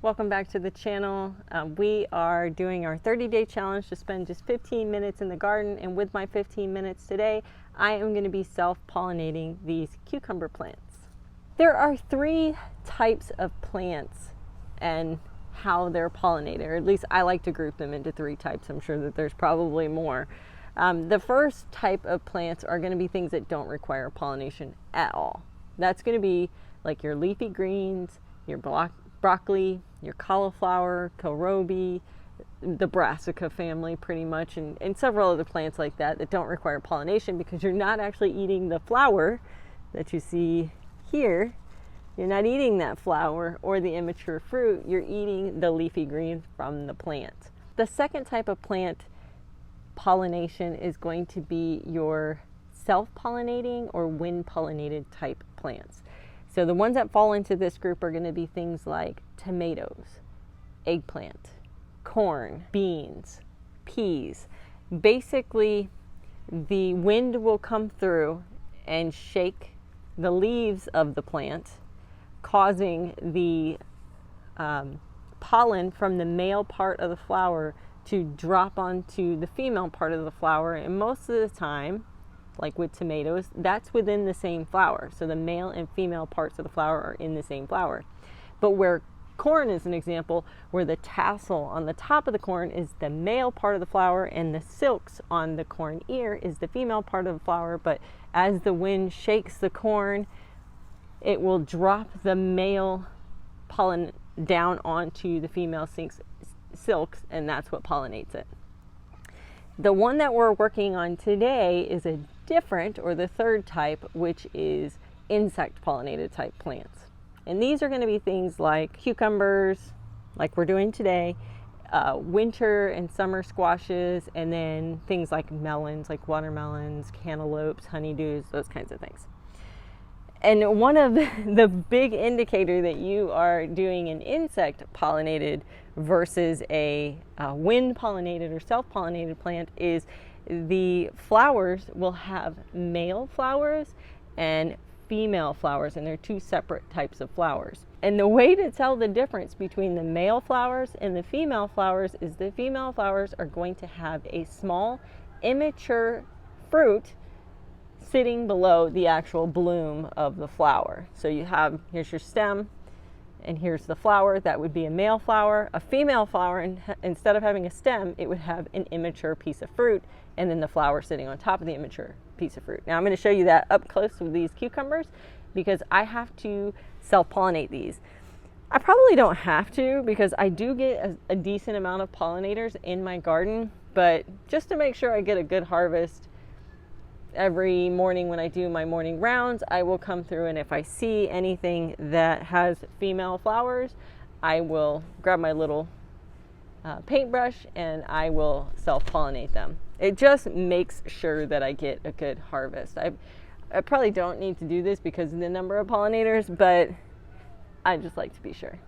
welcome back to the channel. We are doing our 30-day challenge to spend just 15 minutes in the garden, and with my 15 minutes today, I am going to be self-pollinating these cucumber plants. There are three types of plants and how they're pollinated, or at least I like to group them into three types. I'm sure that there's probably more. The first type of plants are going to be things that don't require pollination at all. That's going to be like your leafy greens, your broccoli, your cauliflower, kohlrabi, the brassica family pretty much, and several other plants like that that don't require pollination because you're not actually eating the flower that you see here. You're not eating that flower or the immature fruit, you're eating the leafy greens from the plant. The second type of plant pollination is going to be your self-pollinating or wind-pollinated type plants. So the ones that fall into this group are going to be things like tomatoes, eggplant, corn, beans, peas. Basically, the wind will come through and shake the leaves of the plant, causing the pollen from the male part of the flower to drop onto the female part of the flower. And most of the time, like with tomatoes, that's within the same flower. So the male and female parts of the flower are in the same flower. But where corn is an example, where the tassel on the top of the corn is the male part of the flower and the silks on the corn ear is the female part of the flower. But as the wind shakes the corn, it will drop the male pollen down onto the female silks, and that's what pollinates it. The one that we're working on today is a different, or the third type, which is insect-pollinated type plants. And these are going to be things like cucumbers, like we're doing today, winter and summer squashes, and then things like melons, like watermelons, cantaloupes, honeydews, those kinds of things. And one of the big indicator that you are doing an insect-pollinated versus a wind-pollinated or self-pollinated plant is the flowers will have male flowers and female flowers, and they're two separate types of flowers. And the way to tell the difference between the male flowers and the female flowers is the female flowers are going to have a small, immature fruit sitting below the actual bloom of the flower. So you have, here's your stem, and here's the flower. That would be a male flower. A female flower, instead of having a stem, it would have an immature piece of fruit, and then the flower sitting on top of the immature piece of fruit. Now I'm going to show you that up close with these cucumbers because I have to self-pollinate these. I probably don't have to because I do get a decent amount of pollinators in my garden, but just to make sure I get a good harvest, every morning when I do my morning rounds, I will come through, and if I see anything that has female flowers, I will grab my little paintbrush and I will self-pollinate them. It just makes sure that I get a good harvest. I probably don't need to do this because of the number of pollinators, but I just like to be sure.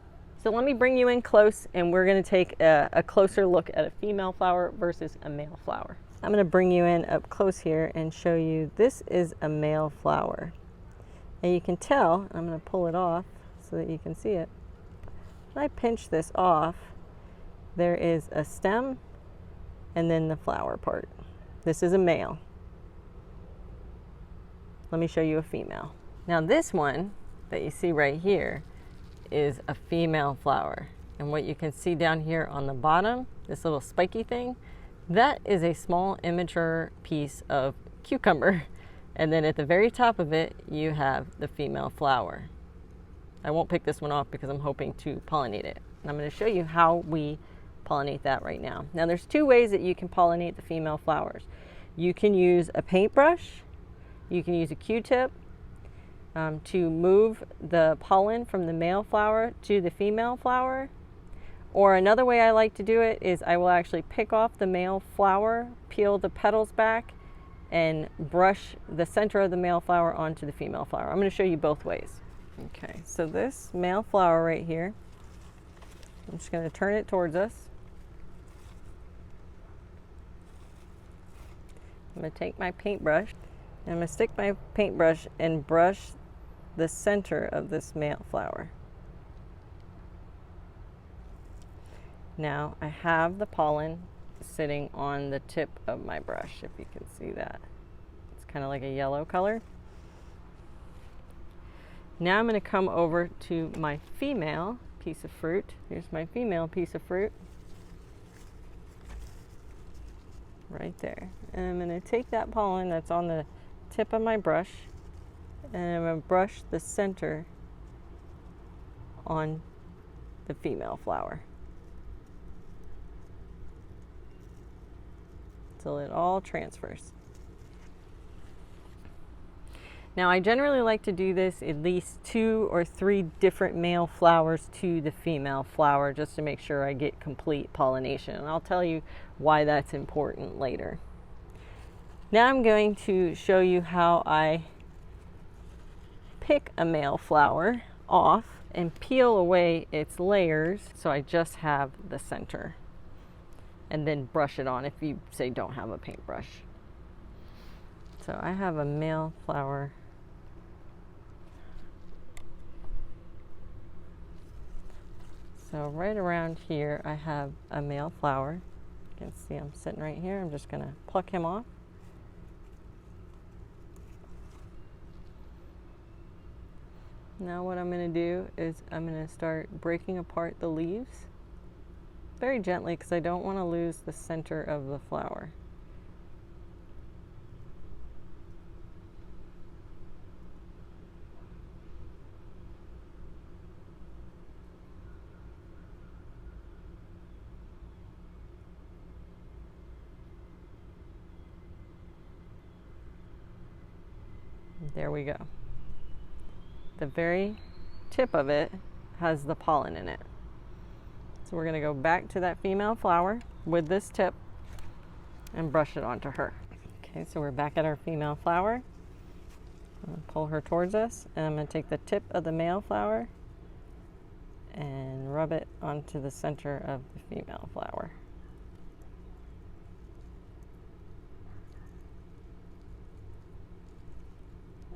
So let me bring you in close, and we're going to take a closer look at a female flower versus a male flower. I'm going to bring you in up close here and show you this is a male flower. And you can tell, I'm going to pull it off so that you can see it. When I pinch this off, there is a stem and then the flower part. This is a male. Let me show you a female. Now this one that you see right here is a female flower. And what you can see down here on the bottom, this little spiky thing, that is a small immature piece of cucumber. And then at the very top of it, you have the female flower. I won't pick this one off because I'm hoping to pollinate it. And I'm going to show you how we pollinate that right now. Now there's two ways that you can pollinate the female flowers. You can use a paintbrush, you can use a Q-tip to move the pollen from the male flower to the female flower. Or another way I like to do it is I will actually pick off the male flower, peel the petals back, and brush the center of the male flower onto the female flower. I'm going to show you both ways. Okay, so this male flower right here, I'm just going to turn it towards us. I'm going to take my paintbrush, and I'm going to stick my paintbrush and brush the center of this male flower. Now I have the pollen sitting on the tip of my brush, if you can see that. It's kind of like a yellow color. Now I'm going to come over to my female piece of fruit. Here's my female piece of fruit. Right there. And I'm going to take that pollen that's on the tip of my brush, and I'm going to brush the center on the female flower, till it all transfers. Now I generally like to do this at least 2 or 3 different male flowers to the female flower, just to make sure I get complete pollination. And I'll tell you why that's important later. Now I'm going to show you how I pick a male flower off and peel away its layers so I just have the center, and then brush it on if you say don't have a paintbrush. So I have a male flower. So right around here I have a male flower. You can see I'm sitting right here. I'm just going to pluck him off. Now what I'm going to do is I'm going to start breaking apart the leaves very gently, because I don't want to lose the center of the flower. There we go. The very tip of it has the pollen in it. So we're going to go back to that female flower with this tip and brush it onto her. Okay, so we're back at our female flower. I'm going to pull her towards us, and I'm going to take the tip of the male flower and rub it onto the center of the female flower.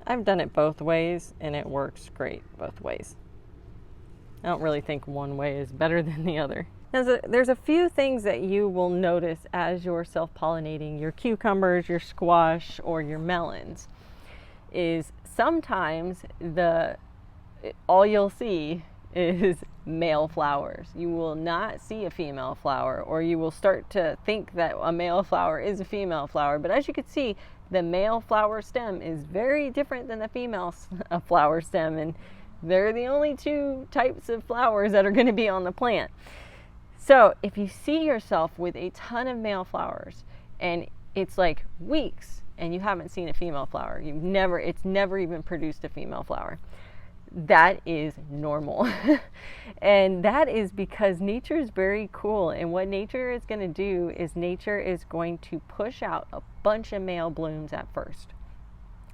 I've done it both ways, and it works great both ways. I don't really think one way is better than the other. There's a few things that you will notice as you're self-pollinating your cucumbers, your squash, or your melons. Is sometimes all you'll see is male flowers. You will not see a female flower, or you will start to think that a male flower is a female flower. But as you can see, the male flower stem is very different than the female flower stem, and they're the only 2 types of flowers that are going to be on the plant. So if you see yourself with a ton of male flowers and it's like weeks and you haven't seen a female flower, it's never even produced a female flower, that is normal. And that is because nature is very cool, and what nature is going to do is nature is going to push out a bunch of male blooms at first.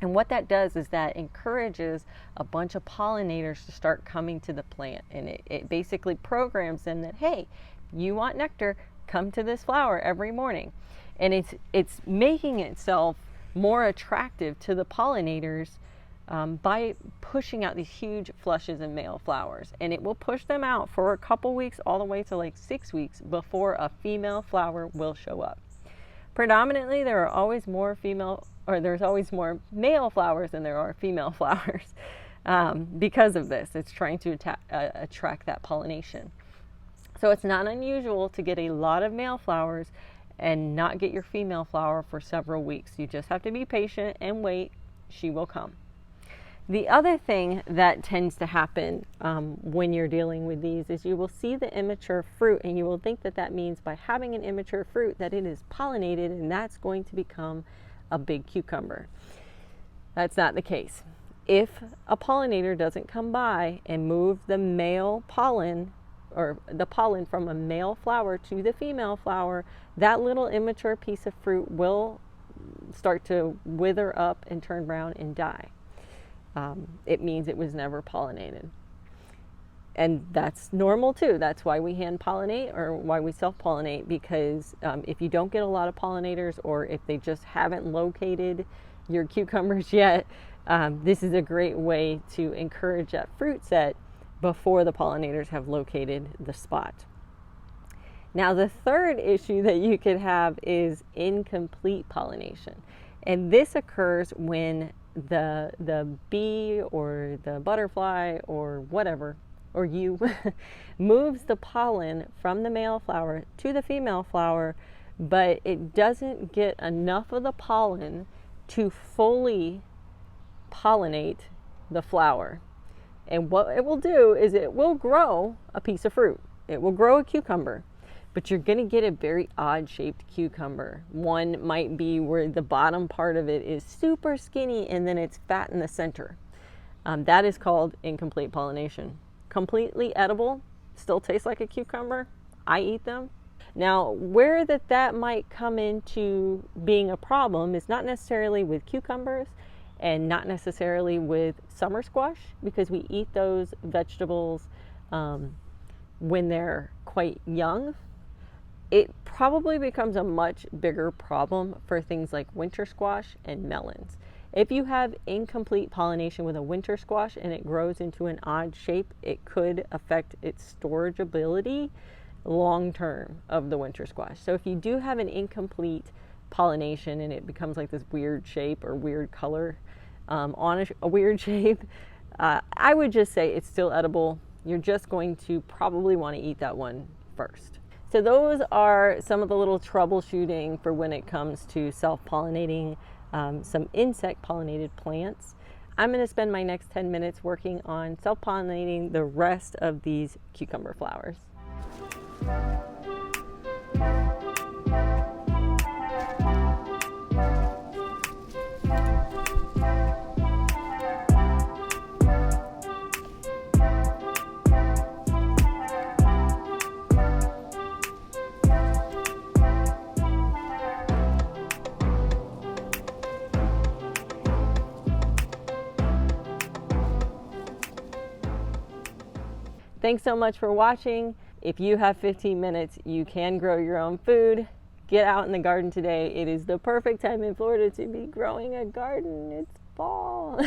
And what that does is that encourages a bunch of pollinators to start coming to the plant, and it basically programs them that, hey, you want nectar, come to this flower every morning. And it's making itself more attractive to the pollinators by pushing out these huge flushes of male flowers. And it will push them out for a couple weeks, all the way to like 6 weeks, before a female flower will show up. Predominantly, there's always more male flowers than there are female flowers because of this. It's trying to attract that pollination. So it's not unusual to get a lot of male flowers and not get your female flower for several weeks. You just have to be patient and wait. She will come. The other thing that tends to happen when you're dealing with these is you will see the immature fruit, and you will think that that means by having an immature fruit that it is pollinated and that's going to become a big cucumber. That's not the case. If a pollinator doesn't come by and move the male pollen, or the pollen from a male flower to the female flower, that little immature piece of fruit will start to wither up and turn brown and die. It means it was never pollinated. And that's normal too. That's why we hand pollinate, or why we self-pollinate, because if you don't get a lot of pollinators, or if they just haven't located your cucumbers yet, this is a great way to encourage that fruit set before the pollinators have located the spot. Now, the third issue that you could have is incomplete pollination. And this occurs when the bee or the butterfly or whatever, or you, moves the pollen from the male flower to the female flower, but it doesn't get enough of the pollen to fully pollinate the flower. And what it will do is it will grow a piece of fruit. It will grow a cucumber, but you're going to get a very odd shaped cucumber. One might be where the bottom part of it is super skinny and then it's fat in the center. That is called incomplete pollination. Completely edible, still tastes like a cucumber. I eat them. Now, where that might come into being a problem is not necessarily with cucumbers and not necessarily with summer squash, because we eat those vegetables when they're quite young. It probably becomes a much bigger problem for things like winter squash and melons. If you have incomplete pollination with a winter squash and it grows into an odd shape, it could affect its storage ability long term of the winter squash. So if you do have an incomplete pollination and it becomes like this weird shape or weird color on a weird shape, I would just say it's still edible. You're just going to probably want to eat that one first. So those are some of the little troubleshooting for when it comes to self-pollinating some insect-pollinated plants. I'm going to spend my next 10 minutes working on self-pollinating the rest of these cucumber flowers. Thanks so much for watching. If you have 15 minutes, you can grow your own food. Get out in the garden today. It is the perfect time in Florida to be growing a garden. It's fall.